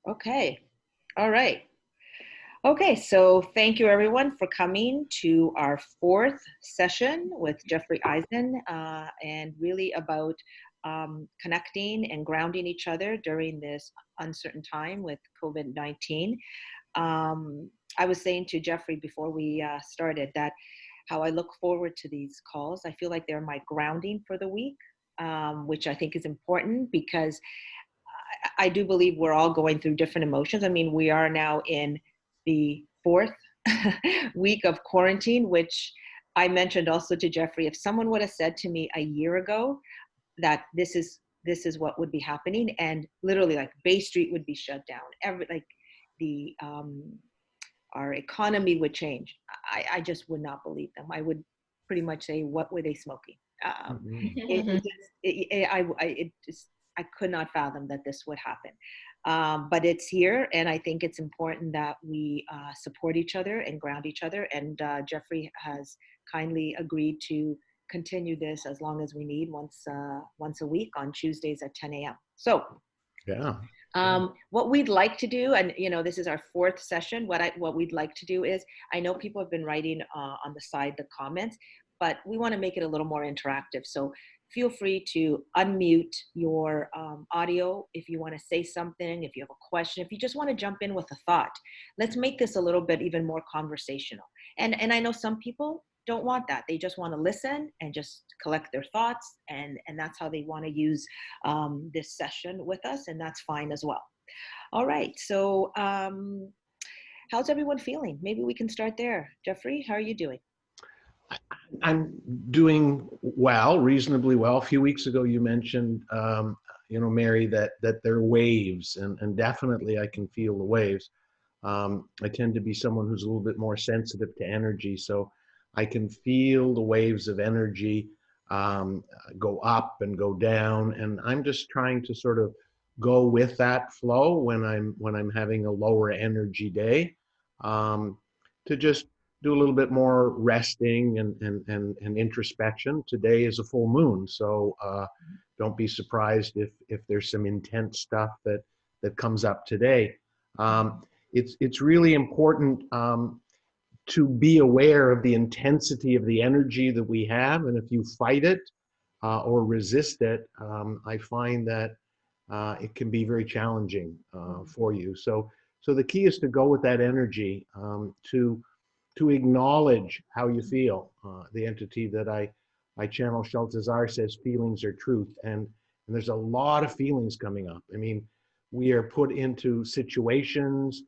Okay. All right. Okay, so thank you everyone for coming to our fourth session with Jeffrey Eisen, and really about connecting and grounding each other during this uncertain time with COVID-19. I was saying to Jeffrey before we started that how I look forward to these calls. I feel like they're my grounding for the week, which I think is important because I do believe we're all going through different emotions. I mean, we are now in the fourth week of quarantine, which I mentioned also to Jeffrey. If someone would have said to me a year ago that this is what would be happening, and literally like Bay Street would be shut down, the our economy would change, I just would not believe them. I would pretty much say, what were they smoking? It just I could not fathom that this would happen. But it's here, and I think it's important that we support each other and ground each other. And Jeffrey has kindly agreed to continue this as long as we need, once a week on Tuesdays at 10 a.m. So yeah. What we'd like to do, and this is our fourth session, what we'd like to do is, I know people have been writing on the side the comments, but we want to make it a little more interactive. So feel free to unmute your audio if you want to say something, if you have a question, if you just want to jump in with a thought. Let's make this a little bit even more conversational. And I know some people don't want that. They just want to listen and just collect their thoughts, and that's how they want to use this session with us, and that's fine as well. All right, so how's everyone feeling? Maybe we can start there. Jeffrey, how are you doing? I'm doing well, reasonably well. A few weeks ago, you mentioned, Mary, that there are waves, and definitely I can feel the waves. I tend to be someone who's a little bit more sensitive to energy, so I can feel the waves of energy go up and go down, and I'm just trying to sort of go with that flow when I'm having a lower energy day, to just do a little bit more resting and introspection. Today is a full moon, so don't be surprised if there's some intense stuff that comes up today. It's really important to be aware of the intensity of the energy that we have, and if you fight it or resist it, I find that it can be very challenging for you. So the key is to go with that energy, to acknowledge how you feel. The entity that I channel, Sheltazar, says feelings are truth, and there's a lot of feelings coming up. I mean, we are put into situations.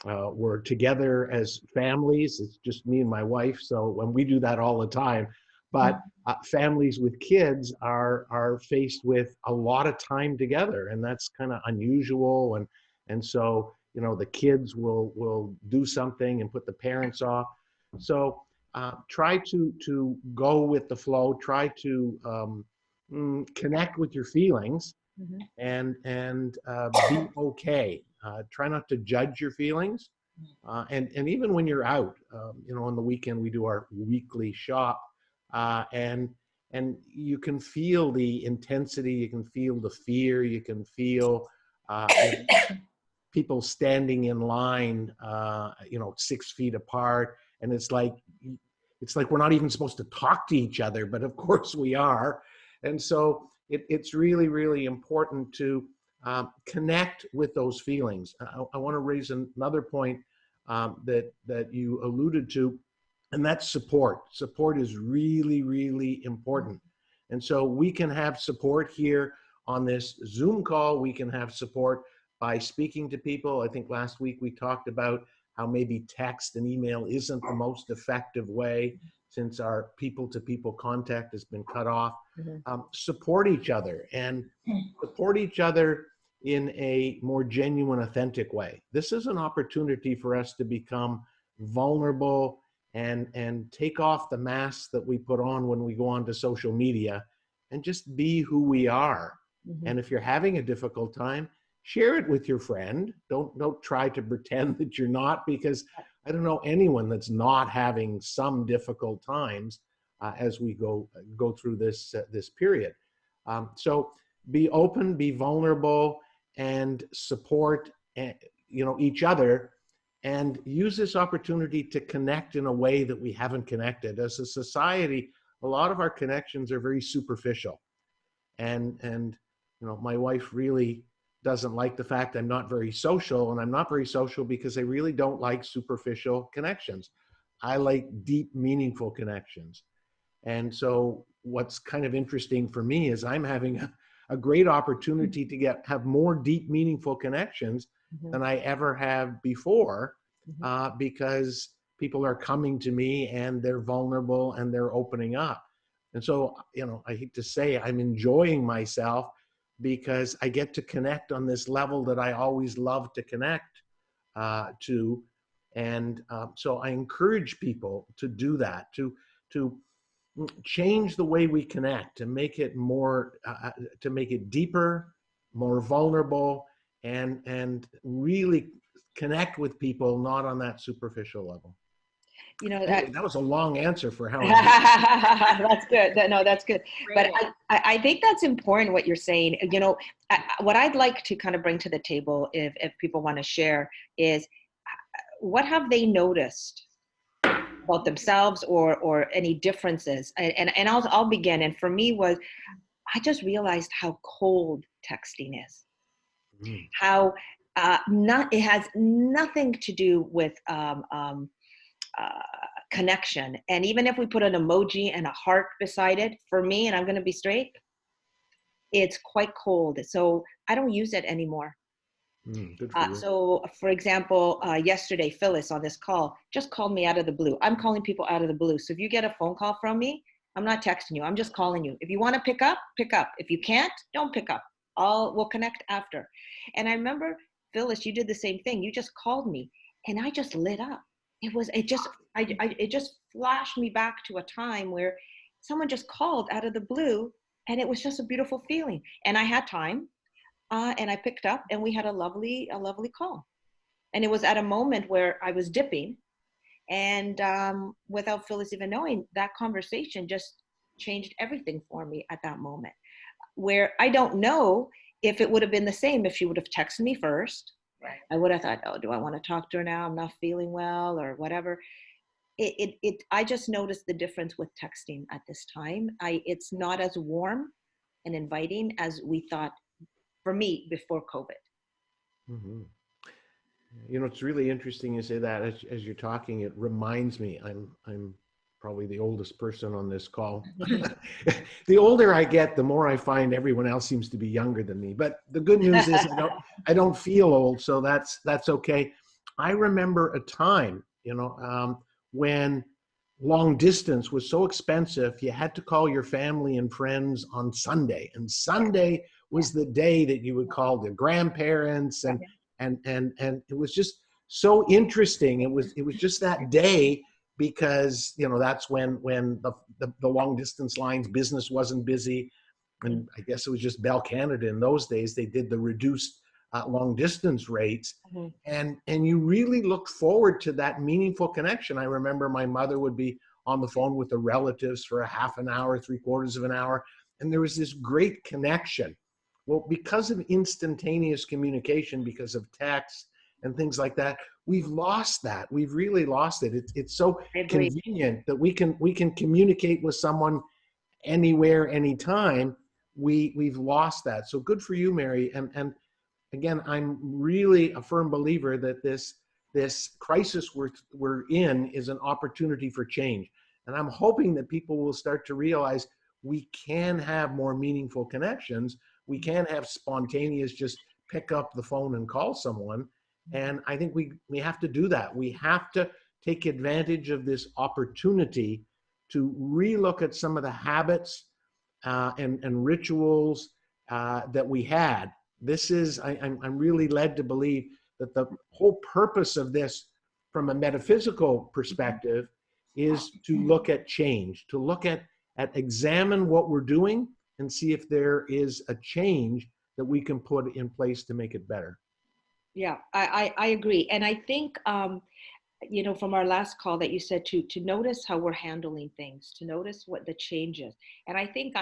We're together as families. It's just me and my wife, so when we do that all the time. But families with kids are faced with a lot of time together, and that's kind of unusual. And so the kids will do something and put the parents off. So try to go with the flow. Try to connect with your feelings, and be okay. Try not to judge your feelings, and even when you're out, on the weekend we do our weekly shop, and you can feel the intensity, you can feel the fear, you can feel people standing in line, 6 feet apart, and it's like we're not even supposed to talk to each other, but of course we are. And so it's really, really important to connect with those feelings. I want to raise another point that you alluded to, and that's support. Support is really, really important. And so we can have support here on this Zoom call. We can have support by speaking to people. I think last week we talked about how maybe text and email isn't the most effective way since our people-to-people contact has been cut off. Support each other, and support each other in a more genuine, authentic way. This is an opportunity for us to become vulnerable and take off the masks that we put on when we go onto social media and just be who we are. And if you're having a difficult time, share it with your friend. Don't try to pretend that you're not, because I don't know anyone that's not having some difficult times as we go through this period. So be open, be vulnerable, and support and, each other, and use this opportunity to connect in a way that we haven't connected. As a society, a lot of our connections are very superficial. And my wife really doesn't like the fact I'm not very social, and I'm not very social because I really don't like superficial connections. I like deep, meaningful connections. And so what's kind of interesting for me is I'm having a great opportunity to have more deep, meaningful connections Mhm. than I ever have before, Mhm. because people are coming to me and they're vulnerable and they're opening up. And so, I hate to say I'm enjoying myself because I get to connect on this level that I always love to connect to. And so I encourage people to do that, to change the way we connect, to make it more, to make it deeper, more vulnerable, and really connect with people, not on that superficial level. That Anyway, that was a long answer for how I'm doing. that's good. No, that's good. But Great. I think that's important what you're saying. What I'd like to kind of bring to the table, if people want to share, is what have they noticed about themselves, or any differences. And I'll begin. And for me was, I just realized how cold texting is. Mm. How not it has nothing to do with connection. And even if we put an emoji and a heart beside it, for me, and I'm going to be straight, it's quite cold. So I don't use it anymore. Good for you. So, for example, yesterday, Phyllis on this call just called me out of the blue. I'm calling people out of the blue. So if you get a phone call from me, I'm not texting you. I'm just calling you. If you want to pick up, pick up. If you can't, don't pick up. We'll connect after. And I remember, Phyllis, you did the same thing. You just called me, and I just lit up. It just flashed me back to a time where someone just called out of the blue, and it was just a beautiful feeling. And I had time, and I picked up, and we had a lovely call. And it was at a moment where I was dipping, and without Phyllis even knowing, that conversation just changed everything for me at that moment. Where I don't know if it would have been the same if she would have texted me first. Right. I would have thought, oh, do I want to talk to her now? I'm not feeling well, or whatever. I just noticed the difference with texting at this time. It's not as warm and inviting as we thought, for me, before COVID. Mm-hmm. It's really interesting you say that. As you're talking, it reminds me, I'm probably the oldest person on this call. The older I get, the more I find everyone else seems to be younger than me. But the good news is I don't feel old, so that's okay. I remember a time, when long distance was so expensive, you had to call your family and friends on Sunday, and Sunday was the day that you would call the grandparents, and it was just so interesting. It was just that day, because that's when the long distance lines business wasn't busy, and I guess it was just Bell Canada in those days. They did the reduced long distance rates, and you really looked forward to that meaningful connection. I remember my mother would be on the phone with the relatives for a half an hour, 3/4 of an hour, and there was this great connection. Well, because of instantaneous communication, because of text and things like that, we've lost that. We've really lost it. It's so convenient that we can communicate with someone anywhere, anytime. We've lost that. So good for you, Mary. And again, I'm really a firm believer that this crisis we're in is an opportunity for change. And I'm hoping that people will start to realize we can have more meaningful connections. We can have spontaneous, just pick up the phone and call someone. And I think we have to do that. We have to take advantage of this opportunity to relook at some of the habits and rituals that we had. I'm really led to believe that the whole purpose of this, from a metaphysical perspective, is to look at change, to look at examine what we're doing and see if there is a change that we can put in place to make it better. Yeah, I agree. And I think, from our last call that you said to notice how we're handling things, to notice what the changes. And I think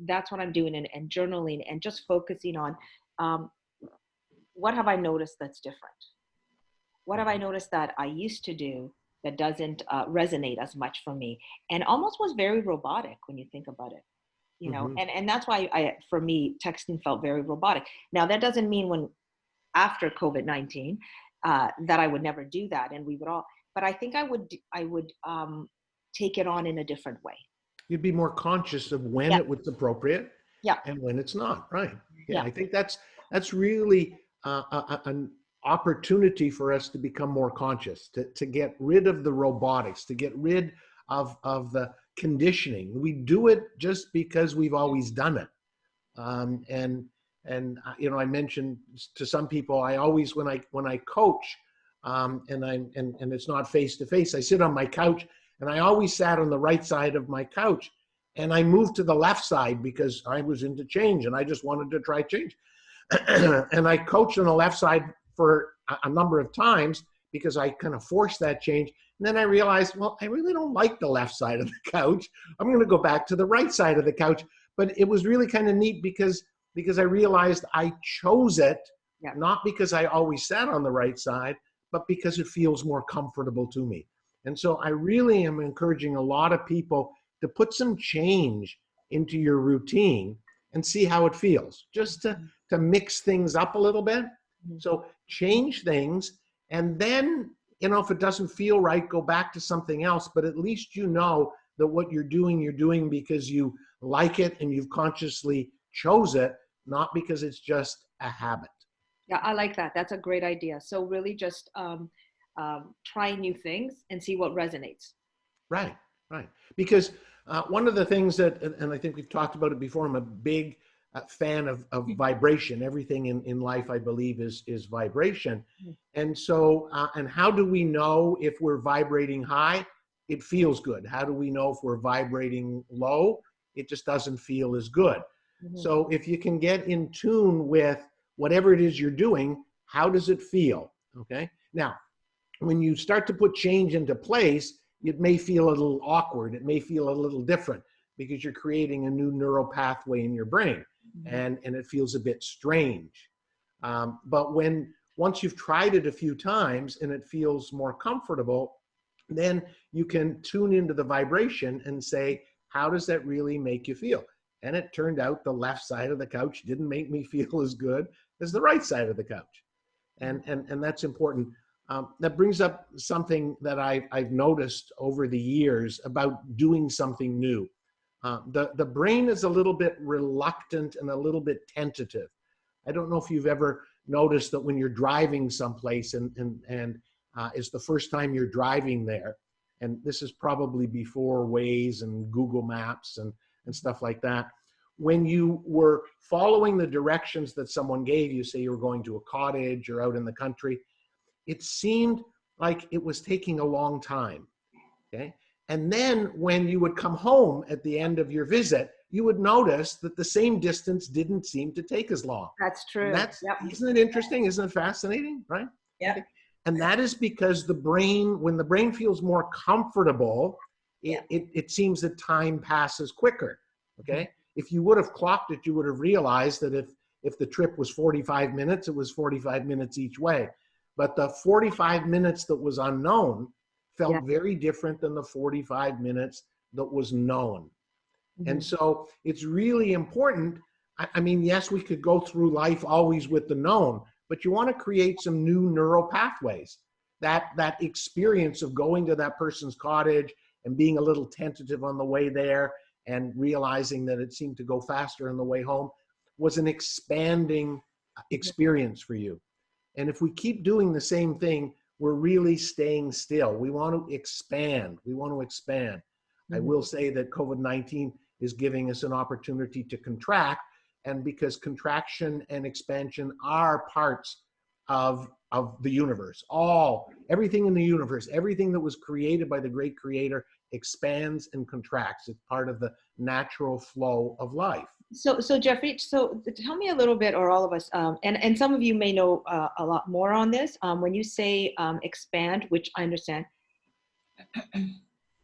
that's what I'm doing, and journaling, and just focusing on what have I noticed that's different? What have I noticed that I used to do that doesn't resonate as much for me, and almost was very robotic when you think about it, you know? Hmm. And that's why for me, texting felt very robotic. Now, that doesn't mean when after COVID-19 that I would never do that, and we would all, but I think I would take it on in a different way. You'd be more conscious of when Yeah, it was appropriate yeah, and when it's not, right? Yeah, yeah. I think that's really an opportunity for us to become more conscious, to get rid of the robotics, to get rid of the conditioning. We do it just because we've always done it. Um, and I mentioned to some people, I always when I coach, and it's not face to face, I sit on my couch, and I always sat on the right side of my couch, and I moved to the left side because I was into change and I just wanted to try change. And I coached on the left side for a number of times because I kind of forced that change. And then I realized, well, I really don't like the left side of the couch. I'm going to go back to the right side of the couch. But it was really kind of neat because I realized I chose it Yeah. not because I always sat on the right side, but because it feels more comfortable to me. And so I really am encouraging a lot of people to put some change into your routine and see how it feels, just to mix things up a little bit. Mhm. So change things, and then, if it doesn't feel right, go back to something else. But at least you know that what you're doing because you like it and you've consciously chose it, not because it's just a habit. Yeah, I like that. That's a great idea. So really just try new things and see what resonates. Right, right. Because one of the things that, and I think we've talked about it before, I'm a big fan of vibration. Everything in life, I believe, is vibration. Mhm. And so, and how do we know if we're vibrating high? It feels good. How do we know if we're vibrating low? It just doesn't feel as good. Mhm. So if you can get in tune with whatever it is you're doing, how does it feel? Okay. Now, when you start to put change into place, it may feel a little awkward. It may feel a little different because you're creating a new neural pathway in your brain, Mhm. and it feels a bit strange. But once you've tried it a few times and it feels more comfortable, then you can tune into the vibration and say, how does that really make you feel? And it turned out the left side of the couch didn't make me feel as good as the right side of the couch. And that's important. That brings up something that I've noticed over the years about doing something new. The brain is a little bit reluctant and a little bit tentative. I don't know if you've ever noticed that when you're driving someplace and it's the first time you're driving there, and this is probably before Waze and Google Maps and stuff like that. When you were following the directions that someone gave you, say you were going to a cottage or out in the country, it seemed like it was taking a long time. Okay. And then when you would come home at the end of your visit, you would notice that the same distance didn't seem to take as long. That's And true. Yep. isn't it interesting? Isn't it fascinating? Right? Okay. Yep. And that is because when the brain feels more comfortable, Yeah. it seems that time passes quicker. Okay. If you would have clocked it, you would have realized that if the trip was 45 minutes, it was 45 minutes each way. But the 45 minutes that was unknown Yeah. felt very different than the 45 minutes that was known. And Mhm. so it's really important. I mean, yes, we could go through life always with the known, but you want to create some new neural pathways. That experience of going to that person's cottage and being a little tentative on the way there and realizing that it seemed to go faster on the way home was an expanding experience for you. And if we keep doing the same thing, we're really staying still. We want to expand. We want to expand. I Mhm. will say that COVID-19 is giving us an opportunity to contract. And because contraction and expansion are parts of the universe, everything in the universe, everything that was created by the great creator expands and contracts. It's part of the natural flow of life. So Jeffrey, so tell me a little bit, or all of us, and some of you may know a lot more on this. When you say expand, which I understand,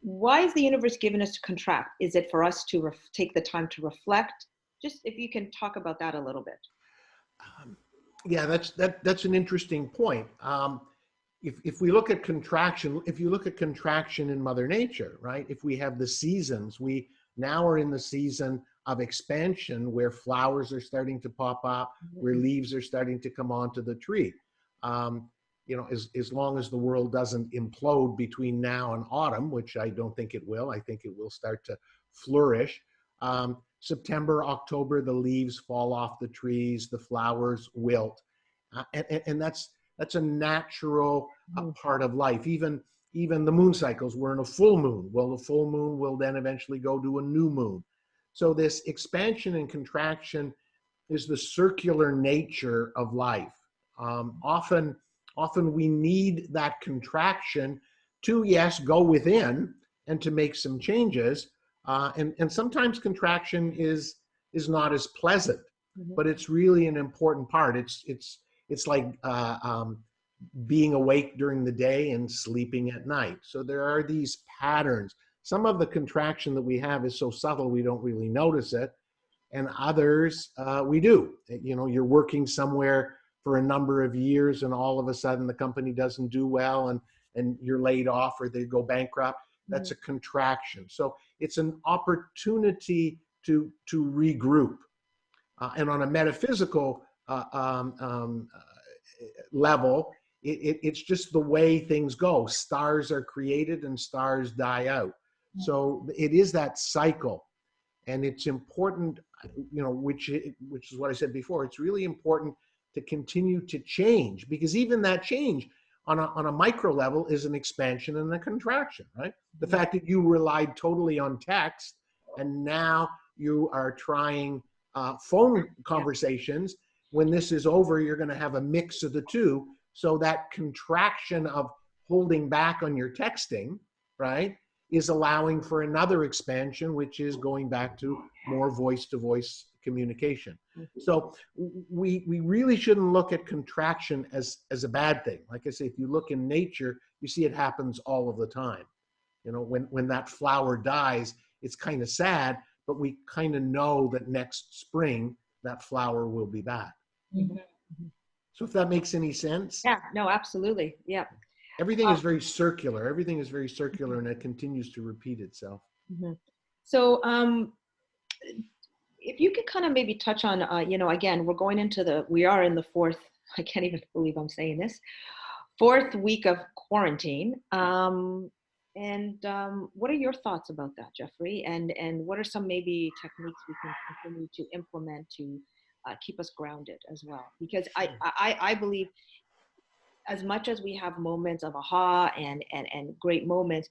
why is the universe giving us to contract? Is it for us to take the time to reflect? Just if you can talk about that a little bit. Yeah, that's an interesting point. If we look at contraction, if you look at contraction in Mother Nature, right? If we have the seasons, we now are in the season of expansion where flowers are starting to pop up, where leaves are starting to come onto the tree. Um, as long as the world doesn't implode between now and autumn, which I don't think it will, I think it will start to flourish. September, October, the leaves fall off the trees, the flowers wilt, and that's a natural part of life. Even the moon cycles, we're in a full moon. Well, the full moon will then eventually go to a new moon. So this expansion and contraction is the circular nature of life. Often we need that contraction to, yes, go within and to make some changes. And sometimes contraction is not as pleasant, but it's really an important part. It's like being awake during the day and sleeping at night. So there are these patterns. Some of the contraction that we have is so subtle we don't really notice it, and others we do. You're working somewhere for a number of years, and all of a sudden the company doesn't do well, and you're laid off or they go bankrupt. That's a contraction. So it's an opportunity to regroup. And on a metaphysical level, it's just the way things go. Stars are created and stars die out. So it is that cycle. And it's important, which is what I said before. It's really important to continue to change, because even that change on a micro level is an expansion and a contraction, right? The fact that you relied totally on text and now you are trying phone conversations. When this is over, you're going to have a mix of the two. So that contraction of holding back on your texting, right, is allowing for another expansion, which is going back to more voice-to-voice communication. So we really shouldn't look at contraction as a bad thing. Like I say, if you look in nature, you see it happens all of the time. When that flower dies, it's kind of sad, but we kind of know that next spring that flower will be back. So if that makes any sense. Yeah, no, absolutely. Yeah. Everything is very circular. Everything is very circular, and it continues to repeat itself. So if you could kind of maybe touch on, again, we are in the fourth, I can't even believe I'm saying this, fourth week of quarantine. And what are your thoughts about that, Jeffrey? And what are some maybe techniques we can continue to implement to keep us grounded as well? Because I believe, as much as we have moments of aha and great moments,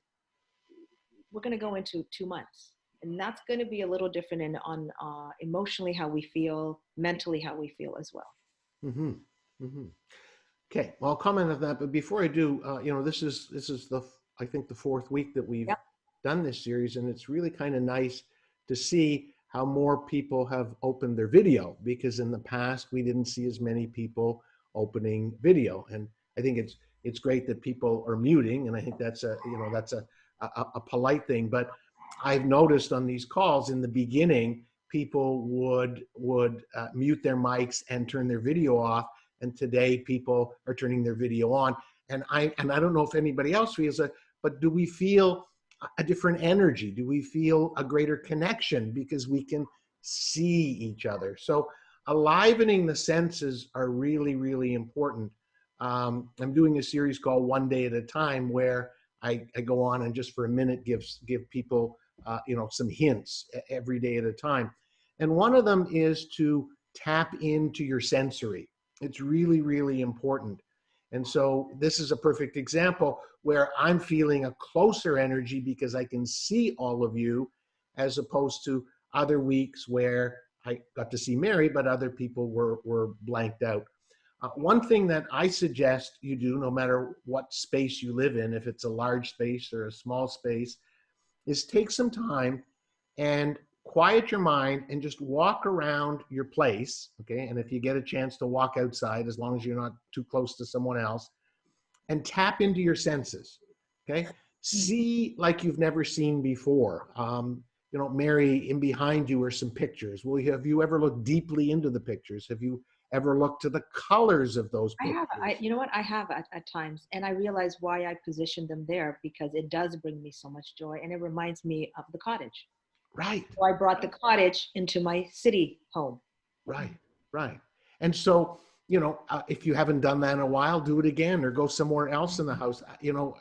we're going to go into 2 months, and that's going to be a little different on emotionally how we feel, mentally how we feel as well. Okay, well, I'll comment on that, but before I do, this is I think the fourth week that we've done this series, and it's really kind of nice to see how more people have opened their video, because in the past we didn't see as many people opening video. And I think it's great that people are muting, and I think that's a polite thing. But I've noticed on these calls in the beginning, people would mute their mics and turn their video off, and today people are turning their video on. And I don't know if anybody else feels that, but do we feel a different energy? Do we feel a greater connection because we can see each other? So alivening the senses are really, really important. I'm doing a series called One Day at a Time, where I go on and just for a minute give people some hints every day at a time. And one of them is to tap into your sensory. It's really, really important. And so this is a perfect example where I'm feeling a closer energy because I can see all of you, as opposed to other weeks where I got to see Mary, but other people were blanked out. One thing that I suggest you do, no matter what space you live in, if it's a large space or a small space, is take some time and quiet your mind and just walk around your place, okay? And if you get a chance to walk outside, as long as you're not too close to someone else, and tap into your senses, okay? See like you've never seen before. Mary, in behind you are some pictures. Well, have you ever looked deeply into the pictures? Have you ever look to the colors of those I have, pictures? you know what, I have at times, and I realize why I positioned them there, because it does bring me so much joy, and it reminds me of the cottage. Right, So I brought the right, cottage into my city home. right, right. And so, if you haven't done that in a while, do it again or go somewhere else in the house.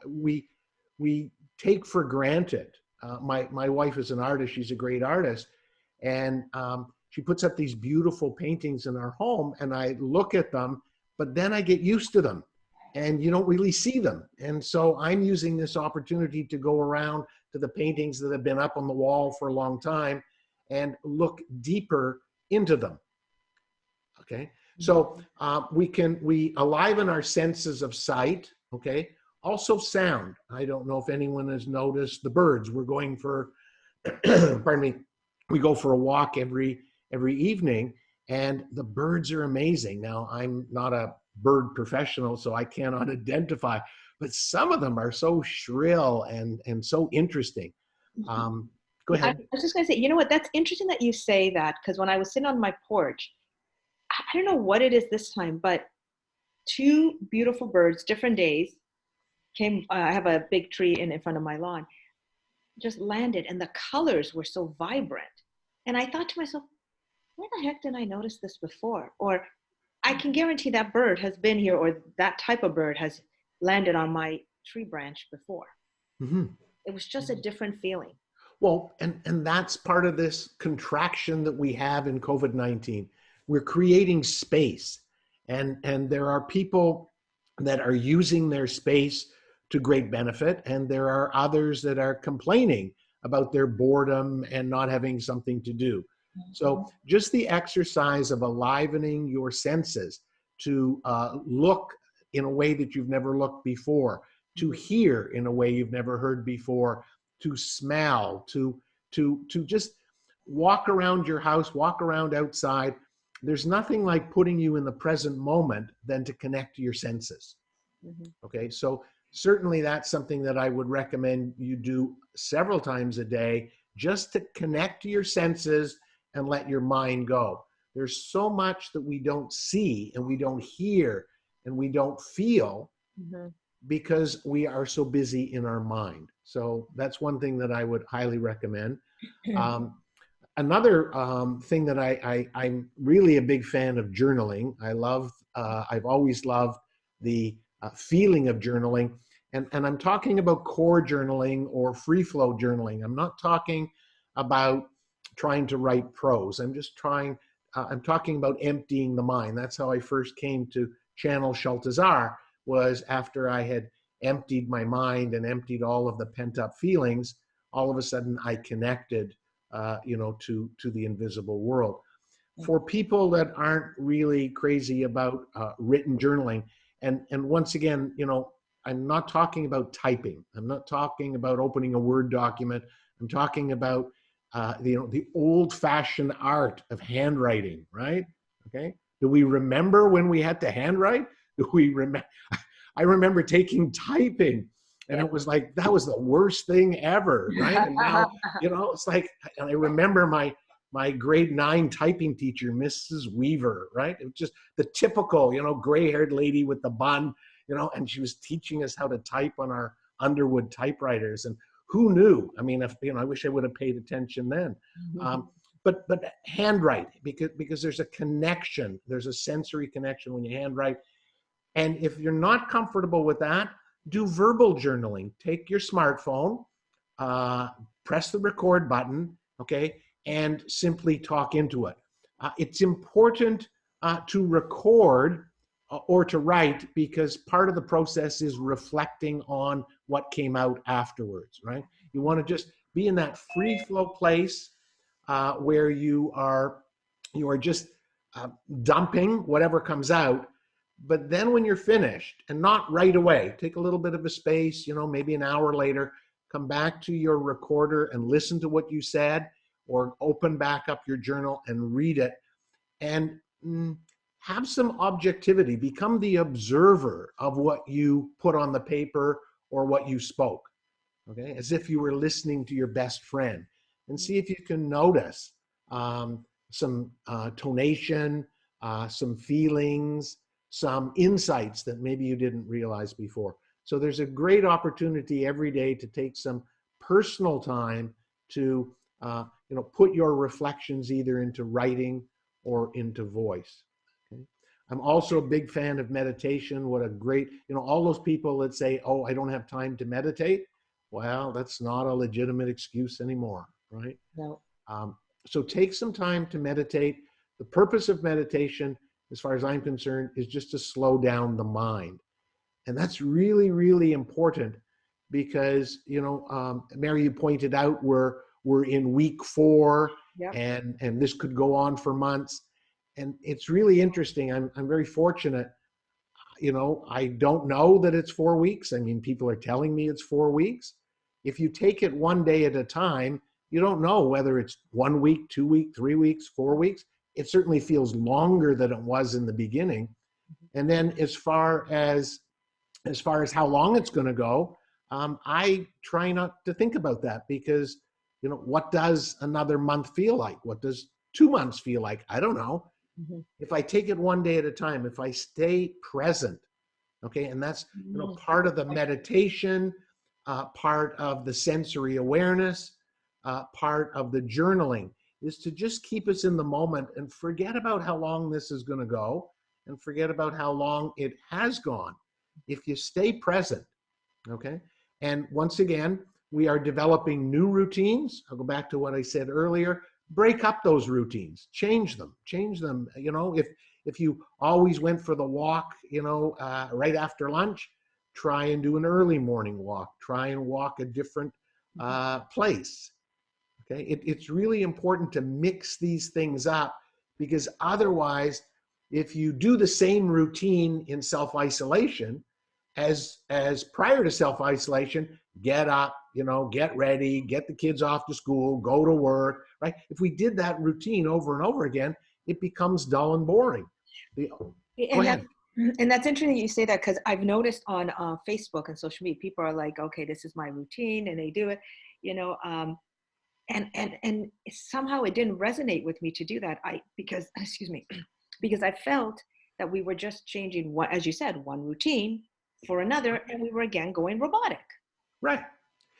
We take for granted. My wife is an artist; she's a great artist, and she puts up these beautiful paintings in our home, and I look at them, but then I get used to them, and you don't really see them. And so I'm using this opportunity to go around to the paintings that have been up on the wall for a long time and look deeper into them. Okay, so we aliven our senses of sight. Okay, also sound. I don't know if anyone has noticed the birds. We're going for, pardon me, we go for a walk every evening, and the birds are amazing. Now, I'm not a bird professional, so I cannot identify, but some of them are so shrill and so interesting. Um, Go Yeah, I ahead. was just gonna say, you know what? That's interesting that you say that, because when I was sitting on my porch, I don't know what it is this time, but two beautiful birds, different days, came. I have a big tree in front of my lawn, just landed, and the colors were so vibrant. And I thought to myself, where the heck did I notice this before? Or I can guarantee that bird has been here, or that type of bird has landed on my tree branch before. Mhm. It was just a different feeling. Well, and that's part of this contraction that we have in COVID-19. We're creating space, and there are people that are using their space to great benefit, and there are others that are complaining about their boredom and not having something to do. So just the exercise of alivening your senses to look in a way that you've never looked before, to hear in a way you've never heard before, to smell, to just walk around your house, walk around outside. There's nothing like putting you in the present moment than to connect to your senses. Mm-hmm. Okay, so certainly that's something that I would recommend you do several times a day, just to connect to your senses and let your mind go. There's so much that we don't see and we don't hear and we don't feel Mm-hmm. because we are so busy in our mind. So that's one thing that I would highly recommend. Um, Another thing that I'm really a big fan of journaling. I've always loved the feeling of journaling. And I'm talking about core journaling or free flow journaling. I'm not talking about trying to write prose. I'm talking about emptying the mind. That's how I first came to channel Shaltazar, was after I had emptied my mind and emptied all of the pent up feelings. All of a sudden I connected to the invisible world. For people that aren't really crazy about written journaling, and once again, I'm not talking about typing. I'm not talking about opening a Word document. I'm talking about the old-fashioned art of handwriting, right? Okay. Do we remember when we had to handwrite? Do we remember? I remember taking typing, and Yeah. it was like that was the worst thing ever, right? And now, it's like, and I remember my grade 9 typing teacher, Mrs. Weaver, right? It was just the typical, gray-haired lady with the bun, and she was teaching us how to type on our Underwood typewriters. And who knew? I mean, I wish I would have paid attention then. But handwrite, because there's a connection, there's a sensory connection when you handwrite. And if you're not comfortable with that, do verbal journaling. Take your smartphone, uh, press the record button, okay, and simply talk into it. It's important to record or to write, because part of the process is reflecting on what came out afterwards, right? You want to just be in that free flow place where you are just dumping whatever comes out. But then when you're finished, and not right away, take a little bit of a space, maybe an hour later, come back to your recorder and listen to what you said, or open back up your journal and read it, and have some objectivity. Become the observer of what you put on the paper or what you spoke, okay, as if you were listening to your best friend, and see if you can notice some tonation, some feelings, some insights that maybe you didn't realize before. So there's a great opportunity every day to take some personal time to put your reflections either into writing or into voice. Okay? I'm also a big fan of meditation. What a great, all those people that say, oh, I don't have time to meditate. Well, that's not a legitimate excuse anymore, right? No. So take some time to meditate. The purpose of meditation, as far as I'm concerned, is just to slow down the mind. And that's really, really important because, Mary, you pointed out we're in week 4, Yep. and this could go on for months. And it's really interesting. I'm very fortunate. I don't know that it's 4 weeks. I mean, people are telling me it's 4 weeks. If you take it one day at a time, you don't know whether it's 1 week, 2 weeks, 3 weeks, 4 weeks. It certainly feels longer than it was in the beginning. And then as far as how long it's going to go, I try not to think about that because, what does another month feel like? What does 2 months feel like? I don't know. Mm-hmm. If I take it one day at a time, if I stay present, okay, and that's part of the meditation, part of the sensory awareness, part of the journaling, is to just keep us in the moment and forget about how long this is going to go and forget about how long it has gone. If you stay present, okay, and once again, we are developing new routines. I'll go back to what I said earlier. Break up those routines, change them. If you always went for the walk, right after lunch, try and do an early morning walk. Try and walk a different place. Okay, it's really important to mix these things up because otherwise, if you do the same routine in self-isolation as prior to self-isolation, get up, get ready, get the kids off to school, go to work, right? If we did that routine over and over again, it becomes dull and boring. Go ahead. And that's interesting that you say that because I've noticed on Facebook and social media, people are like, okay, this is my routine, and they do it, and somehow it didn't resonate with me to do that. Because I felt that we were just changing one, as you said, one routine for another, and we were again going robotic. Right.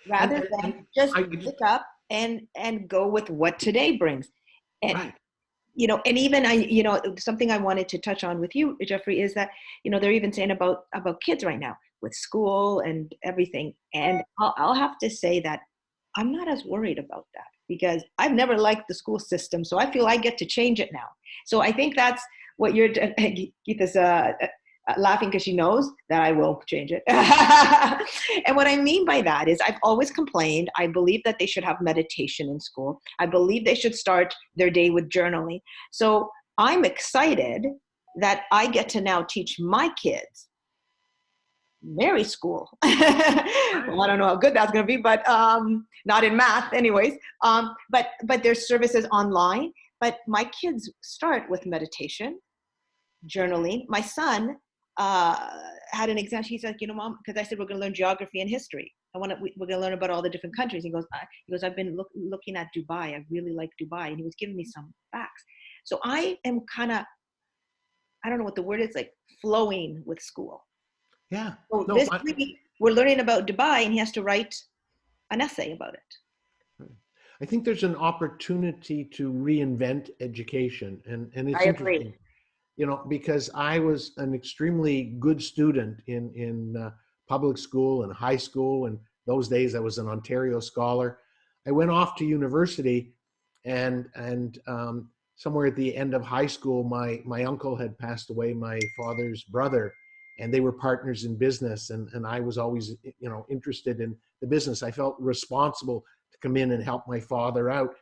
Rather than just pick up and go with what today brings. And right. And even something I wanted to touch on with you, Jeffrey, is that, they're even saying about kids right now with school and everything. And I'll have to say that I'm not as worried about that because I've never liked the school system. So I feel I get to change it now. So I think that's what Geetha's laughing because she knows that I will change it. And what I mean by that is I've always complained. I believe that they should have meditation in school. I believe they should start their day with journaling. So I'm excited that I get to now teach my kids Mary school. Well, I don't know how good that's going to be, but not in math anyways. But there's services online, but my kids start with meditation, journaling. My son had an exam. He's like, Mom, because I said we're going to learn geography and history. We're going to learn about all the different countries. He goes, I've been looking at Dubai. I really like Dubai, and he was giving me some facts. So I am kind of, I don't know what the word is, like flowing with school. Yeah. So this week we're learning about Dubai, and he has to write an essay about it. I think there's an opportunity to reinvent education, and it's interesting. Because I was an extremely good student in public school and high school, and those days I was an Ontario scholar. I went off to university, and somewhere at the end of high school, my uncle had passed away, my father's brother, and they were partners in business, and I was always interested in the business. I felt responsible to come in and help my father out,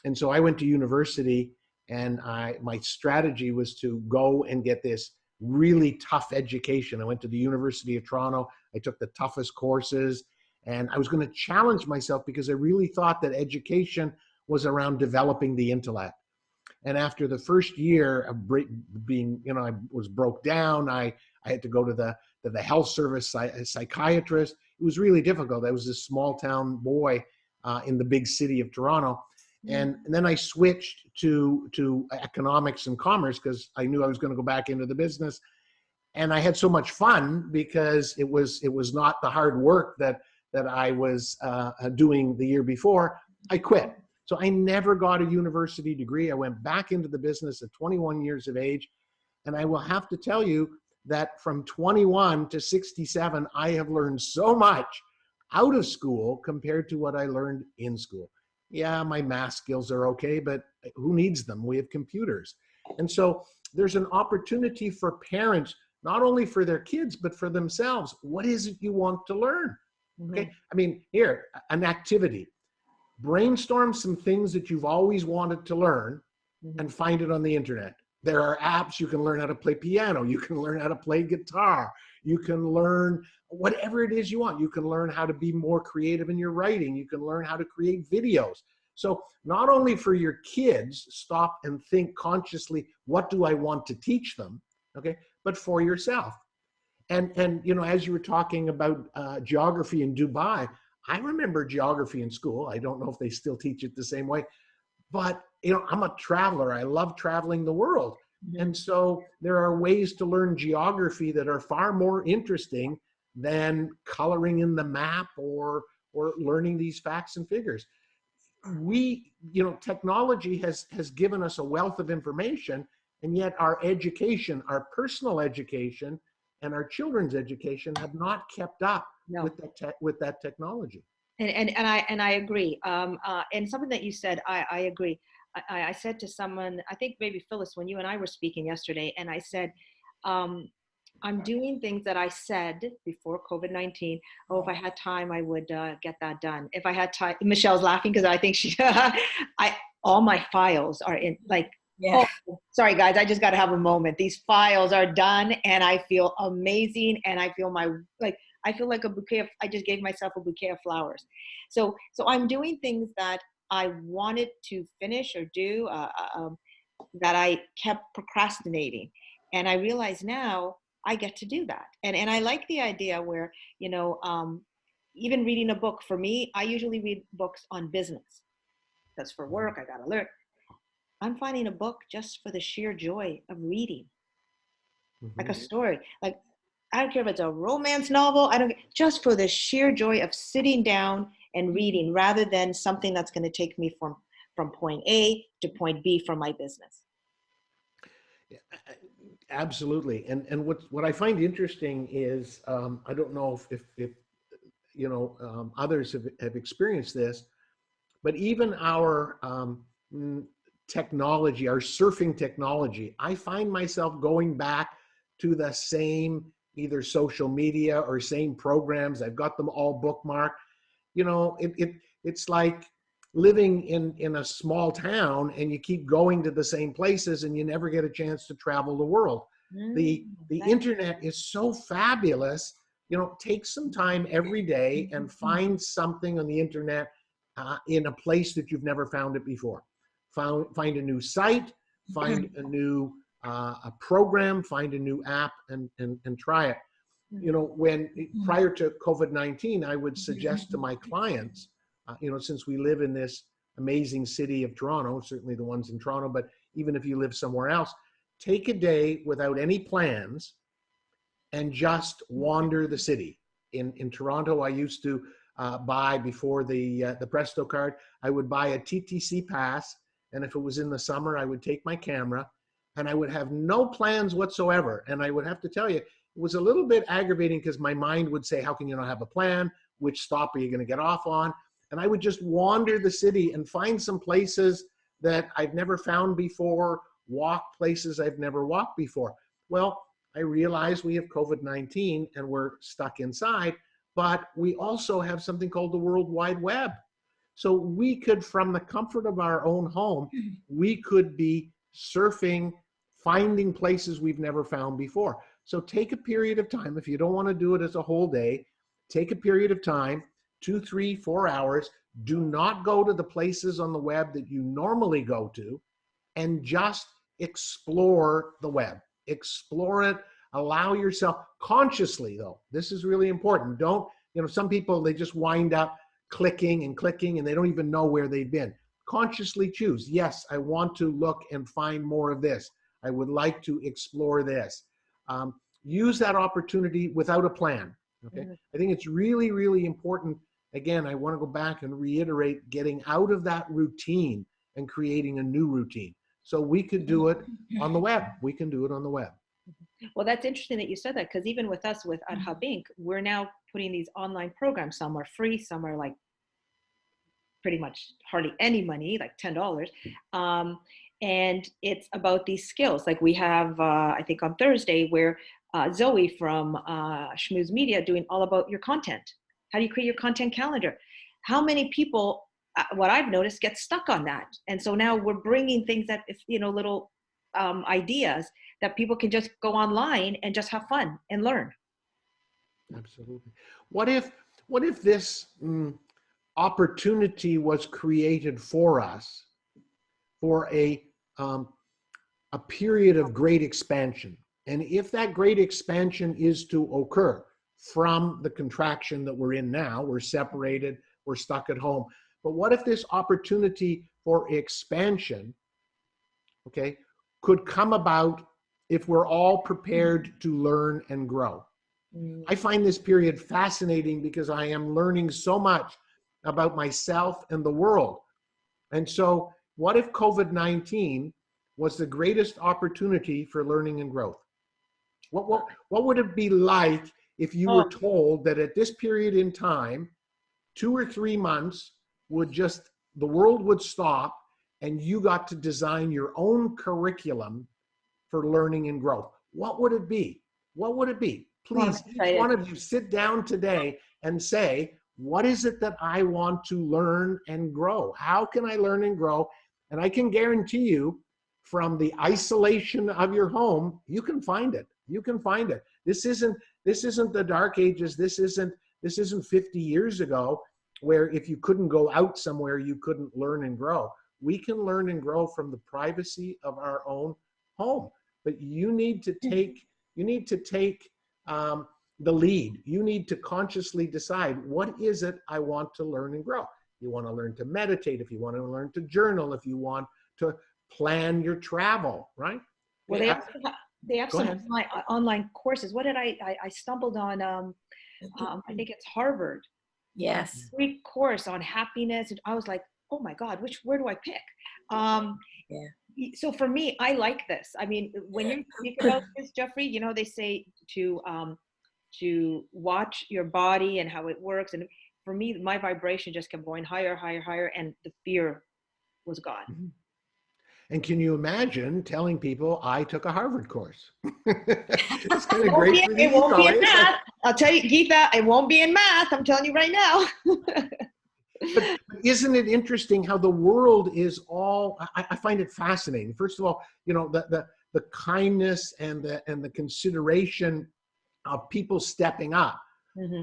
and so I went to university. And my strategy was to go and get this really tough education. I went to the University of Toronto. I took the toughest courses, and I was going to challenge myself because I really thought that education was around developing the intellect. And after the first year of being, I was broke down. I had to go to the health service, psychiatrist. It was really difficult. I was this small town boy in the big city of Toronto. And then I switched to economics and commerce because I knew I was going to go back into the business. And I had so much fun because it was not the hard work that I was doing the year before. I quit. So I never got a university degree. I went back into the business at 21 years of age. And I will have to tell you that from 21 to 67, I have learned so much out of school compared to what I learned in school. Yeah, my math skills are okay, but who needs them? We have computers. And so there's an opportunity for parents, not only for their kids, but for themselves. What is it you want to learn? Okay. I mean, here, an activity. Brainstorm some things that you've always wanted to learn and find it on the internet. There are apps. You can learn how to play piano. You can learn how to play guitar. You can learn whatever it is you want. You can learn how to be more creative in your writing. You can learn how to create videos. So not only for your kids, stop and think consciously, what do I want to teach them? Okay, but for yourself. And you know, as you were talking about geography in Dubai, I remember geography in school. I don't know if they still teach it the same way, but you know, I'm a traveler. I love traveling the world. And so there are ways to learn geography that are far more interesting than coloring in the map or learning these facts and figures. You know, technology has given us a wealth of information, and yet our education, our personal education and our children's education have not kept up with that technology. And I agree. And something that you said, I agree. I said to someone, I think maybe Phyllis, when you and I were speaking yesterday, and I said, I'm doing things that I said before COVID-19. Oh, if I had time, I would get that done. If I had time, Michelle's laughing because I think all my files are in like, oh, sorry guys, I just got to have a moment. These files are done and I feel amazing. And I feel I feel like I just gave myself a bouquet of flowers. So I'm doing things that I wanted to finish or do that I kept procrastinating. And I realize now I get to do that. And I like the idea where, you know, even reading a book, for me, I usually read books on business. Because for work, I got to learn. I'm finding a book just for the sheer joy of reading. Like a story. Like, I don't care if it's a romance novel, just for the sheer joy of sitting down and reading rather than something that's going to take me from point A to point B for my business. Yeah, absolutely. And what I find interesting is, I don't know if you know, others have experienced this, but even our technology, our surfing technology, I find myself going back to the same either social media or same programs. I've got them all bookmarked. You know, it's like living in a small town and you keep going to the same places and you never get a chance to travel the world. The internet is so fabulous. You know, take some time every day and find something on the internet in a place that you've never found it before. Find a new site, find a new a program, find a new app, and try it. You know, when prior to COVID-19, I would suggest to my clients, you know, since we live in this amazing city of Toronto, certainly the ones in Toronto, but even if you live somewhere else, take a day without any plans and just wander the city. In Toronto, I used to buy, before the Presto card, I would buy a TTC pass, and if it was in the summer, I would take my camera, and I would have no plans whatsoever. And I would have to tell you, it was a little bit aggravating because my mind would say, how can you not have a plan? Which stop are you going to get off on? And I would just wander the city and find some places that I've never found before, walk places I've never walked before. Well, I realize we have COVID-19 and we're stuck inside, but we also have something called the World Wide Web. So we could, from the comfort of our own home, we could be surfing, finding places we've never found before. So take a period of time. If you don't want to do it as a whole day, take a period of time, 2, 3, 4 hours. Do not go to the places on the web that you normally go to, and just explore the web. Explore it. Allow yourself, consciously though, this is really important. Don't, you know, some people, they just wind up clicking and clicking and they don't even know where they've been. consciously choose. Yes, I want to look and find more of this. I would like to explore this. Use that opportunity without a plan. Okay. I think it's really, really important. Again, I want to go back and reiterate getting out of that routine and creating a new routine. So we could do it on the web. We can do it on the web. Well, that's interesting that you said that, because even with us with H.U.B, we're now putting these online programs. Some are free, some are like pretty much hardly any money, like $10. And it's about these skills. Like we have, I think on Thursday, where Zoe from H.U.B Media doing all about your content. How do you create your content calendar? How many people, what I've noticed, get stuck on that. And so now we're bringing things that, little ideas that people can just go online and just have fun and learn. Absolutely. What if this opportunity was created for us for a period of great expansion? And if that great expansion is to occur from the contraction that we're in now, we're separated, we're stuck at home. But what if this opportunity for expansion, okay, could come about if we're all prepared to learn and grow? I find this period fascinating because I am learning so much about myself and the world. And so what if COVID-19 was the greatest opportunity for learning and growth? What would it be like if you were told that at this period in time, 2 or 3 months the world would stop and you got to design your own curriculum for learning and growth? What would it be? What would it be? Please, each one of you sit down today and say, what is it that I want to learn and grow? How can I learn and grow? And I can guarantee you, from the isolation of your home, you can find it. You can find it. This isn't the dark ages. This isn't 50 years ago, where if you couldn't go out somewhere, you couldn't learn and grow. We can learn and grow from the privacy of our own home. But you need to take the lead. You need to consciously decide, what is it I want to learn and grow? You want to learn to meditate, if you want to learn to journal, if you want to plan your travel, right? Well, they have some online courses. What did I stumbled on? I think it's Harvard. Yes. Free course on happiness. And I was like, oh my God, where do I pick? So for me, I like this. I mean, when you speak about this, Jeffrey, they say to watch your body and how it works. And for me, my vibration just kept going higher, higher, higher, and the fear was gone. And can you imagine telling people I took a Harvard course? It's kind of great for the ego. It won't be in math. I'll tell you, Geetha, it won't be in math. I'm telling you right now. But isn't it interesting how the world is all, I find it fascinating. First of all, the kindness and the consideration of people stepping up.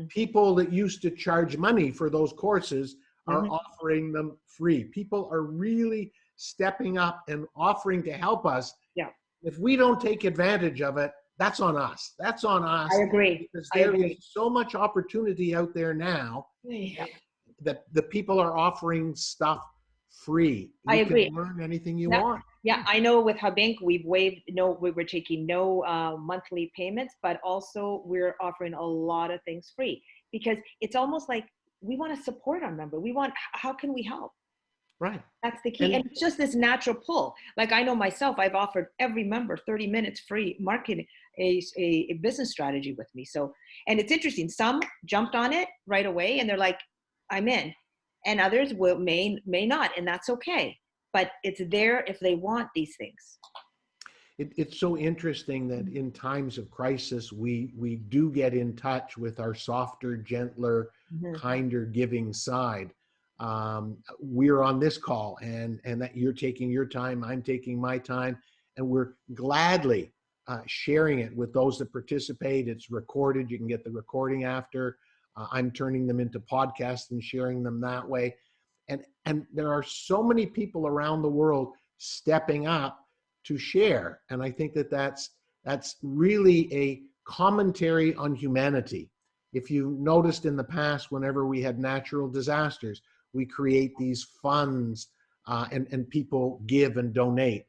People that used to charge money for those courses are offering them free. People are really stepping up and offering to help us. Yeah. If we don't take advantage of it, that's on us. That's on us. I agree. Because there is so much opportunity out there now that the people are offering stuff free. I agree. You can learn anything you want. Yeah, I know with H.U.B we were taking no monthly payments, but also we're offering a lot of things free, because it's almost like we want to support our member. How can we help? Right. That's the key. And it's just this natural pull. Like I know myself, I've offered every member 30 minutes free marketing, a business strategy with me. So, and it's interesting. Some jumped on it right away and they're like, I'm in. And others may not, and that's okay. But it's there if they want these things. It's so interesting that in times of crisis, we do get in touch with our softer, gentler, kinder, giving side. We're on this call and that you're taking your time, I'm taking my time, and we're gladly sharing it with those that participate. It's recorded. You can get the recording after. I'm turning them into podcasts and sharing them that way. And there are so many people around the world stepping up to share. And I think that's really a commentary on humanity. If you noticed in the past, whenever we had natural disasters, we create these funds and people give and donate,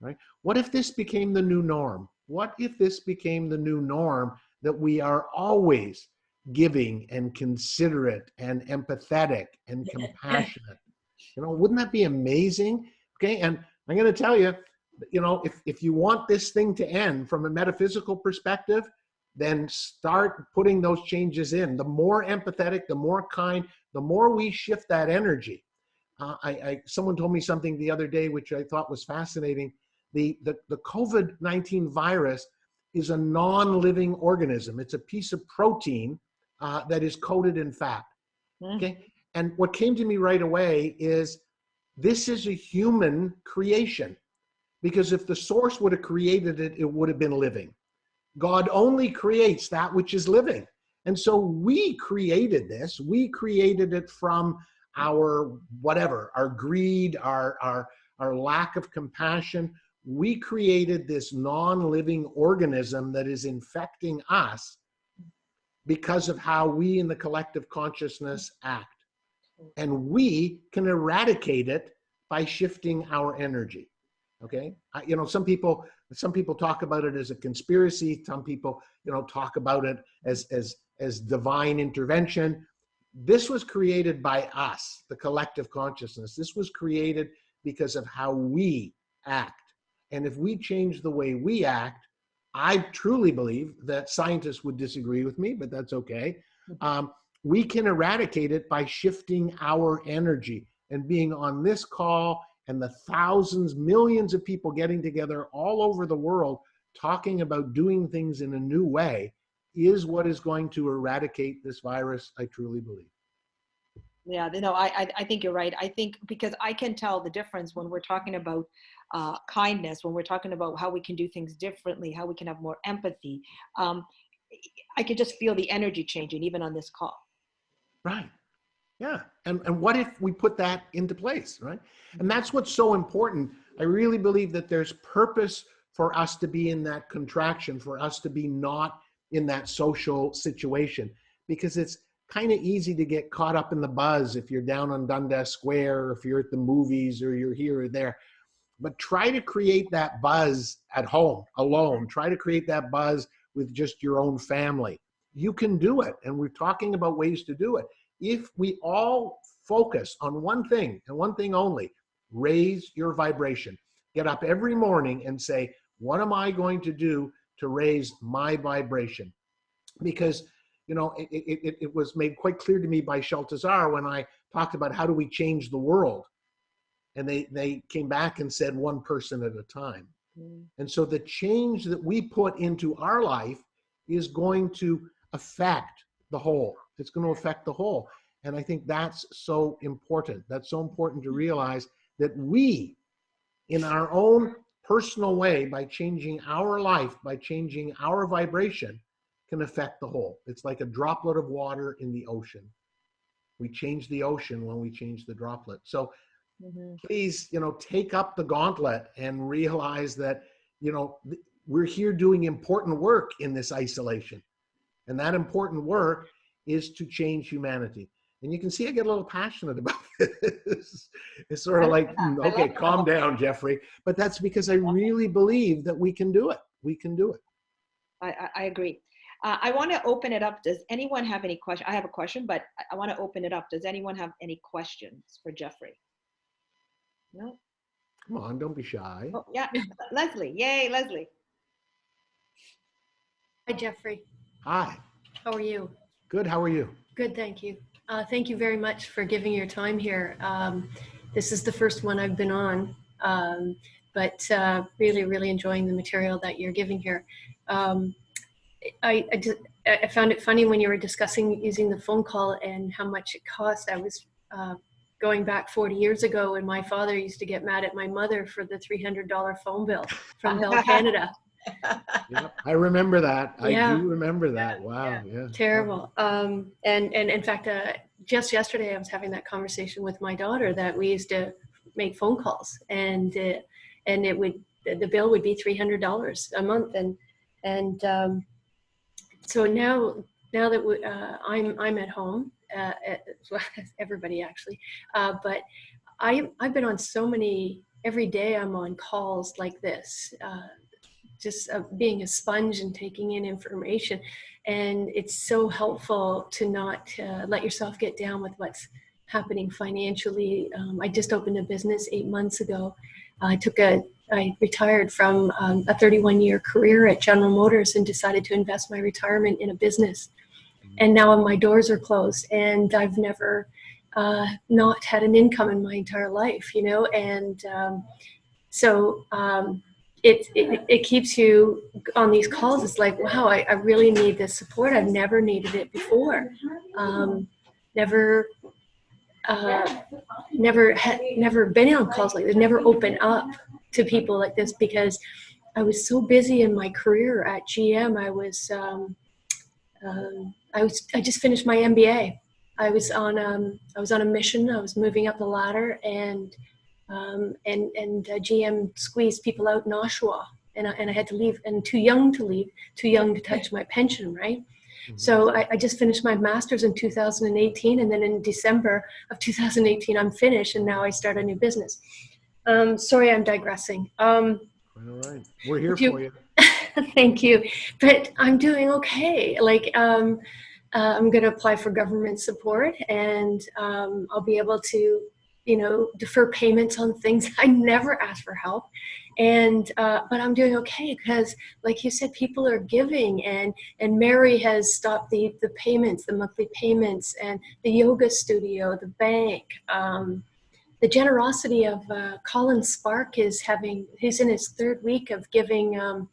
right? What if this became the new norm? What if this became the new norm, that we are always giving and considerate and empathetic and compassionate? Wouldn't that be amazing? Okay, and I'm going to tell you, if you want this thing to end from a metaphysical perspective, then start putting those changes in. The more empathetic, the more kind, the more we shift that energy. Someone told me something the other day, which I thought was fascinating. The COVID-19 virus is a non-living organism. It's a piece of protein that is coated in fat. Okay. And what came to me right away is, this is a human creation, because if the source would have created it, it would have been living. God only creates that which is living. And so we created this. We created it from our whatever, our greed, our lack of compassion. We created this non-living organism that is infecting us because of how we in the collective consciousness act. And we can eradicate it by shifting our energy. Okay, some people talk about it as a conspiracy. Some people, talk about it as divine intervention. This was created by us, the collective consciousness. This was created because of how we act. And if we change the way we act, I truly believe that scientists would disagree with me, but that's okay. We can eradicate it by shifting our energy, and being on this call, and the thousands, millions of people getting together all over the world talking about doing things in a new way is what is going to eradicate this virus, I truly believe. Yeah, no, I think you're right. I think because I can tell the difference when we're talking about kindness, when we're talking about how we can do things differently, how we can have more empathy. I could just feel the energy changing even on this call. Right. Yeah. And what if we put that into place, right? And that's what's so important. I really believe that there's purpose for us to be in that contraction, for us to be not in that social situation, because it's kind of easy to get caught up in the buzz if you're down on Dundas Square, or if you're at the movies, or you're here or there. But try to create that buzz at home alone. Try to create that buzz with just your own family. You can do it. And we're talking about ways to do it. If we all focus on one thing and one thing only, raise your vibration. Get up every morning and say, what am I going to do to raise my vibration? Because, it was made quite clear to me by Sheltazar when I talked about how do we change the world. And they came back and said, one person at a time. And so the change that we put into our life is going to affect the whole. It's going to affect the whole. And I think that's so important. That's so important to realize that we, in our own personal way, by changing our life, by changing our vibration, can affect the whole. It's like a droplet of water in the ocean. We change the ocean when we change the droplet. So please, take up the gauntlet and realize that, we're here doing important work in this isolation. And that important work is to change humanity. And you can see I get a little passionate about this. It's sort of like, okay, calm down, Jeffrey. But that's because I really believe that we can do it. We can do it. I agree. I want to open it up. Does anyone have any questions? I have a question, but I want to open it up. Does anyone have any questions for Jeffrey? No? Come on, don't be shy. Oh, yeah, Leslie. Yay, Leslie. Hi, Jeffrey. Hi. How are you? Good. How are you? Good, thank you. Thank you very much for giving your time here. This is the first one I've been on, but really, really enjoying the material that you're giving here. I found it funny when you were discussing using the phone call and how much it cost. I was going back 40 years ago, and my father used to get mad at my mother for the $300 phone bill from Bell Canada. Yep, I remember that. Yeah. I do remember that. Wow. Yeah. Terrible. And in fact, just yesterday I was having that conversation with my daughter that we used to make phone calls, and the bill would be $300 a month, and so now that I'm at home, as well as everybody actually, but I've been on so many, every day I'm on calls like this, just being a sponge and taking in information. And it's so helpful to not let yourself get down with what's happening financially. I just opened a business 8 months ago. I retired from a 31-year career at General Motors and decided to invest my retirement in a business. And now my doors are closed, and I've never not had an income in my entire life, you know, and so it keeps you on these calls. It's like, wow, I really need this support. I've never needed it before. Never never been on calls like this, never opened up to people like this, because I was so busy in my career at GM. I just finished my MBA. I was on a mission. I was moving up the ladder, and GM squeezed people out in Oshawa, and I had to leave, and too young to leave, too young to touch my pension, right? Mm-hmm. So I just finished my master's in 2018, and then in December of 2018, I'm finished, and now I start a new business. Sorry, I'm digressing. All right, we're here for you. Thank you, but I'm doing okay. Like, I'm going to apply for government support, and I'll be able to, you know, defer payments on things I never asked for help. And but I'm doing okay because, like you said, people are giving, and Mary has stopped the payments, the monthly payments, and the yoga studio, the bank. The generosity of Colin Spark he's in his third week of giving a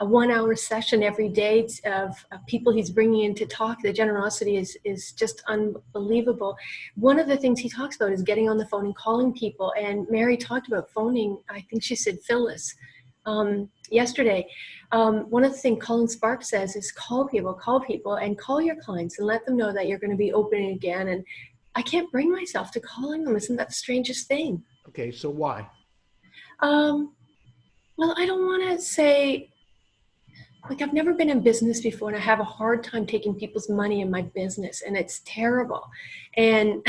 1 hour session every day of people he's bringing in to talk. The generosity is just unbelievable. One of the things he talks about is getting on the phone and calling people. And Mary talked about phoning, I think she said Phyllis, yesterday. One of the things Colin Spark says is call people, and call your clients and let them know that you're going to be opening again. And I can't bring myself to calling them. Isn't that the strangest thing? Okay, so why? Well, I don't want to say, like, I've never been in business before, and I have a hard time taking people's money in my business, and it's terrible. And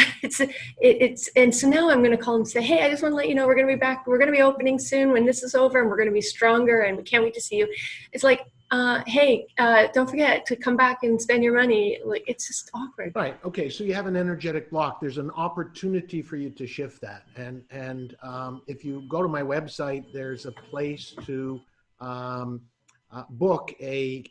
and so now I'm going to call them and say, hey, I just want to let you know we're going to be back. We're going to be opening soon when this is over, and we're going to be stronger, and we can't wait to see you. It's like, hey, don't forget to come back and spend your money. Like, it's just awkward. Right. Okay. So you have an energetic block. There's an opportunity for you to shift that. And if you go to my website, there's a place to book I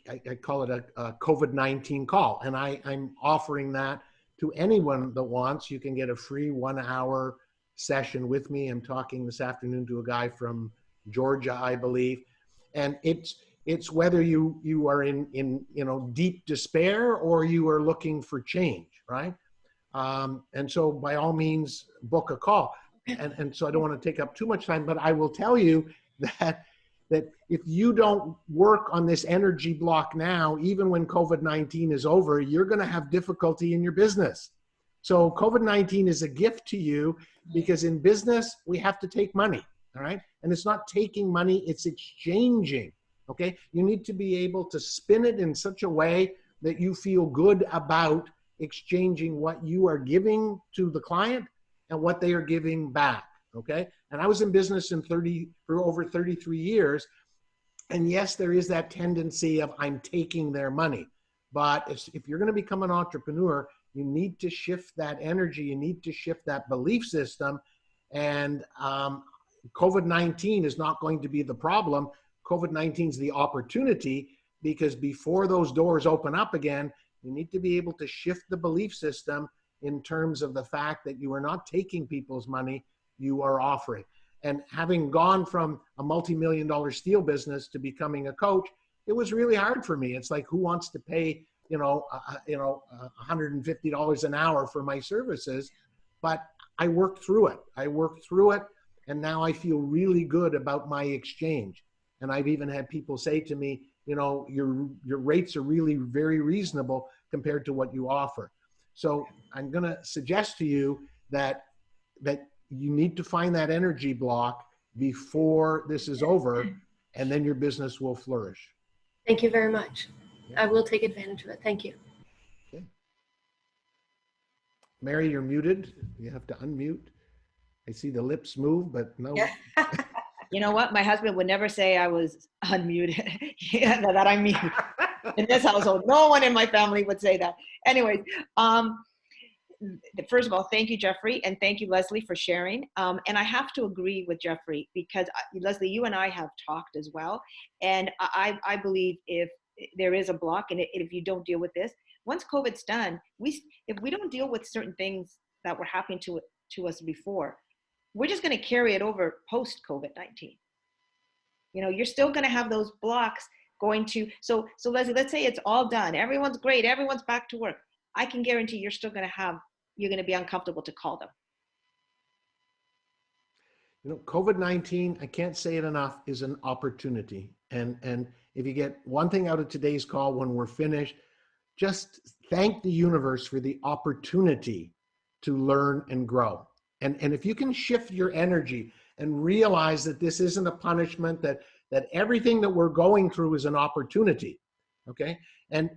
call it a COVID-19 call. And I'm offering that to anyone that wants. You can get a free 1 hour session with me. I'm talking this afternoon to a guy from Georgia, I believe. And it's whether you are in deep despair or you are looking for change, right? And so by all means, book a call. And so I don't want to take up too much time, but I will tell you that if you don't work on this energy block now, even when COVID-19 is over, you're going to have difficulty in your business. So COVID-19 is a gift to you, because in business, we have to take money, all right? And it's not taking money, it's exchanging. Okay, you need to be able to spin it in such a way that you feel good about exchanging what you are giving to the client and what they are giving back. Okay, and I was in business for over 33 years, and yes, there is that tendency of I'm taking their money. But if you're going to become an entrepreneur, you need to shift that energy. You need to shift that belief system, and COVID-19 is not going to be the problem. COVID-19 is the opportunity, because before those doors open up again, you need to be able to shift the belief system in terms of the fact that you are not taking people's money, you are offering. And having gone from a multi-million-dollar steel business to becoming a coach, it was really hard for me. It's like, who wants to pay, $150 an hour for my services? But I worked through it. And now I feel really good about my exchange. And I've even had people say to me, your rates are really very reasonable compared to what you offer. So I'm going to suggest to you that you need to find that energy block before this is over, and then your business will flourish. Thank you very much. I will take advantage of it. Thank you. Okay. Mary, you're muted. You have to unmute. I see the lips move, but no. Yeah. You know what? My husband would never say I was unmuted. Yeah, that I'm muted. In this household, no one in my family would say that. Anyways, first of all, thank you, Jeffrey, and thank you, Leslie, for sharing. And I have to agree with Jeffrey because, Leslie, you and I have talked as well. And I believe if there is a block and if you don't deal with this, once COVID's done, if we don't deal with certain things that were happening to us before, we're just going to carry it over post COVID-19. You know, you're still going to have those blocks going to, so Leslie, let's say it's all done. Everyone's great. Everyone's back to work. I can guarantee you're still going to be uncomfortable to call them. You know, COVID-19, I can't say it enough, is an opportunity. And if you get one thing out of today's call when we're finished, just thank the universe for the opportunity to learn and grow. And if you can shift your energy and realize that this isn't a punishment, that everything that we're going through is an opportunity, okay? And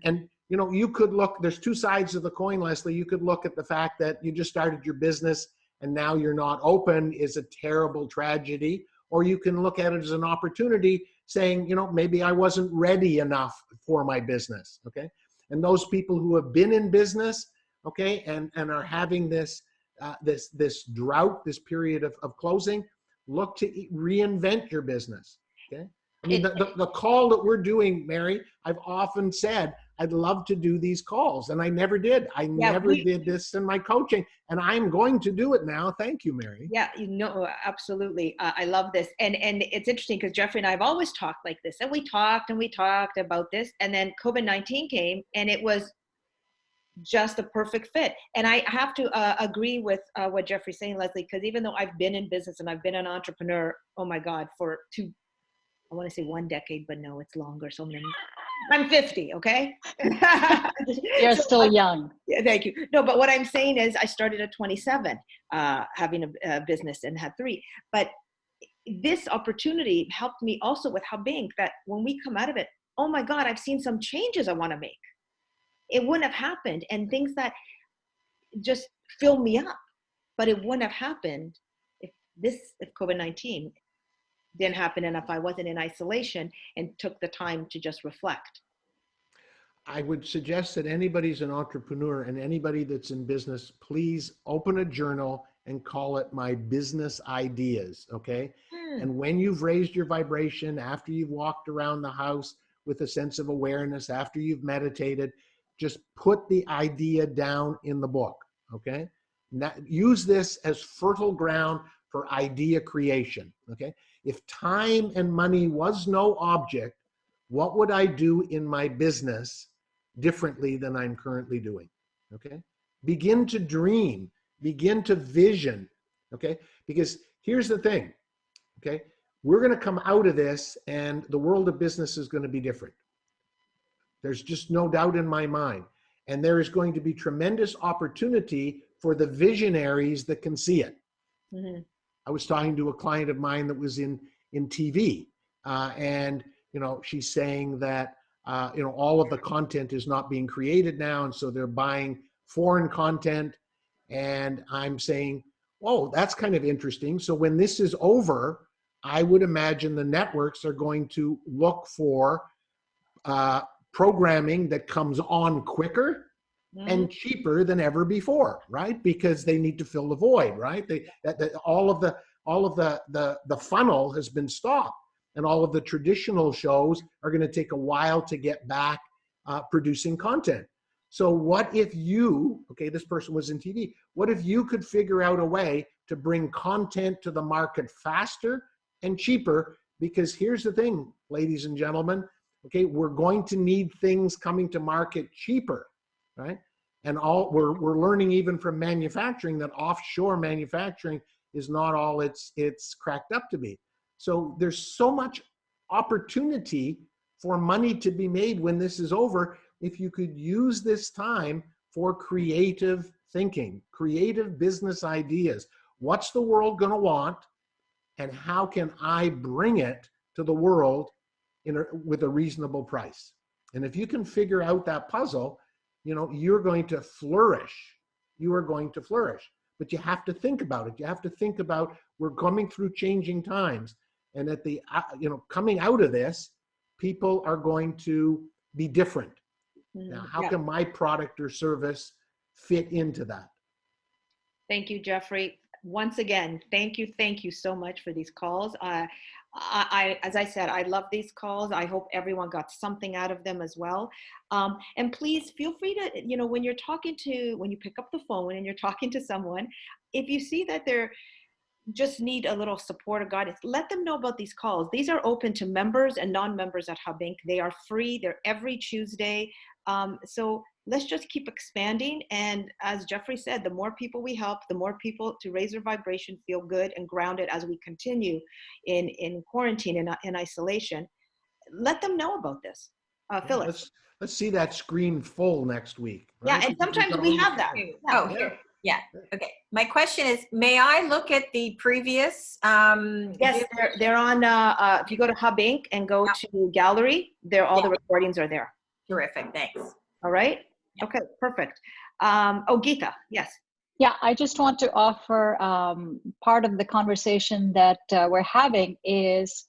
you know, you could look, there's two sides of the coin, Leslie. You could look at the fact that you just started your business and now you're not open is a terrible tragedy, or you can look at it as an opportunity saying, you know, maybe I wasn't ready enough for my business, okay? And those people who have been in business, okay, and are having this drought, this period of closing, look to reinvent your business, okay? I mean, the call that we're doing, Mary, I've often said, I'd love to do these calls, and I never did. I never did this in my coaching, and I'm going to do it now. Thank you, Mary. Yeah, you know, absolutely. I love this. And it's interesting because Jeffrey and I have always talked like this, and we talked about this, and then COVID-19 came, and it was just a perfect fit. And I have to agree with what Jeffrey's saying, Leslie, because even though I've been in business and I've been an entrepreneur, oh my God, for I want to say 1 decade, but no, it's longer. So I'm 50, okay? You're still young. Yeah, thank you. No, but what I'm saying is I started at 27, having a business and had 3. But this opportunity helped me also with H.U.B, that when we come out of it, oh my God, I've seen some changes I want to make. It wouldn't have happened, and things that just fill me up, but it wouldn't have happened if COVID-19 didn't happen and if I wasn't in isolation and took the time to just reflect. I would suggest that anybody's an entrepreneur and anybody that's in business, please open a journal and call it My Business Ideas, okay? And when you've raised your vibration, after you've walked around the house with a sense of awareness, after you've meditated, just put the idea down in the book, okay? Now, use this as fertile ground for idea creation, okay? If time and money was no object, what would I do in my business differently than I'm currently doing, okay? Begin to dream, begin to vision, okay? Because here's the thing, okay? We're gonna come out of this and the world of business is gonna be different. There's just no doubt in my mind. And there is going to be tremendous opportunity for the visionaries that can see it. Mm-hmm. I was talking to a client of mine that was in TV, and you know, she's saying that you know, all of the content is not being created now, and so they're buying foreign content. And I'm saying, oh, that's kind of interesting. So when this is over, I would imagine the networks are going to look for programming that comes on quicker and cheaper than ever before, right? Because they need to fill the void, right? All of the funnel has been stopped, and all of the traditional shows are going to take a while to get back producing content. So what if you, okay, this person was in TV, what if you could figure out a way to bring content to the market faster and cheaper? Because here's the thing, ladies and gentlemen, okay, we're going to need things coming to market cheaper, right? And we're learning even from manufacturing that offshore manufacturing is not all it's cracked up to be. So there's so much opportunity for money to be made when this is over if you could use this time for creative thinking, creative business ideas. What's the world going to want, and how can I bring it to the world with a reasonable price? And if you can figure out that puzzle, you know, you're going to flourish. You are going to flourish. but you have to think about it. You have to think about, we're coming through changing times. And at the, coming out of this, people are going to be different. Now, how can my product or service fit into that? Thank you, Jeffrey. Once again, thank you so much for these calls. As I said, I love these calls. I hope everyone got something out of them as well. And please feel free to, when you're when you pick up the phone and you're talking to someone, if you see that they're just need a little support or guidance, let them know about these calls. These are open to members and non-members at H.U.B Inc. They are free. They're every Tuesday. So let's just keep expanding. And as Jeffrey said, the more people we help, the more people to raise their vibration, feel good and grounded as we continue in quarantine and in isolation. Let them know about this. Phyllis. Let's see that screen full next week. Right? Yeah, and sometimes we have that. Oh, here. Yeah. Okay. My question is, may I look at the previous? Yes, they're on. If you go to H.U.B Inc. and go to gallery, all the recordings are there. Terrific. Thanks. All right. Yeah. Okay. Perfect. Geeta. Yes. Yeah, I just want to offer part of the conversation that we're having is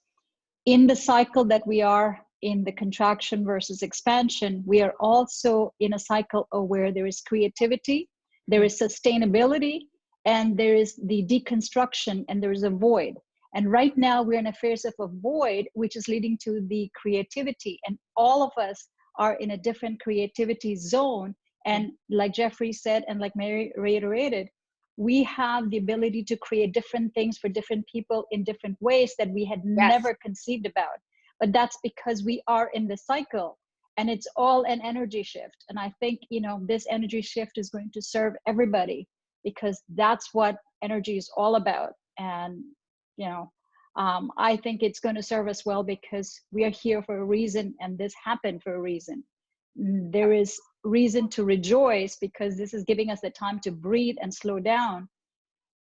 in the cycle that we are in, the contraction versus expansion. We are also in a cycle of where there is creativity, there is sustainability, and there is the deconstruction, and there is a void. And right now we're in a phase of a void, which is leading to the creativity. And all of us are in a different creativity zone. And like Jeffrey said, and like Mary reiterated, we have the ability to create different things for different people in different ways that we had never conceived about. But that's because we are in the cycle, and it's all an energy shift. And I think, this energy shift is going to serve everybody, because that's what energy is all about. And, I think it's going to serve us well, because we are here for a reason, and this happened for a reason. There is reason to rejoice, because this is giving us the time to breathe and slow down.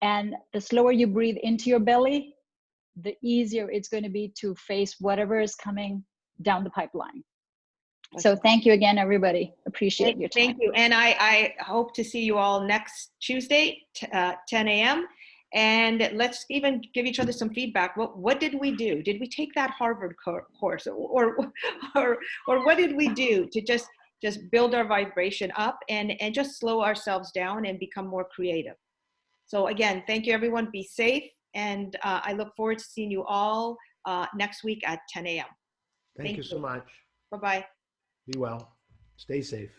And the slower you breathe into your belly, the easier it's going to be to face whatever is coming down the pipeline. So thank you again, everybody. Appreciate your time. Thank you. And I hope to see you all next Tuesday, 10 a.m. And let's even give each other some feedback. What did we do? Did we take that Harvard course, or what did we do to just build our vibration up and just slow ourselves down and become more creative? So again, thank you, everyone. Be safe. And I look forward to seeing you all next week at 10 a.m. Thank you so much. Bye-bye. Be well. Stay safe.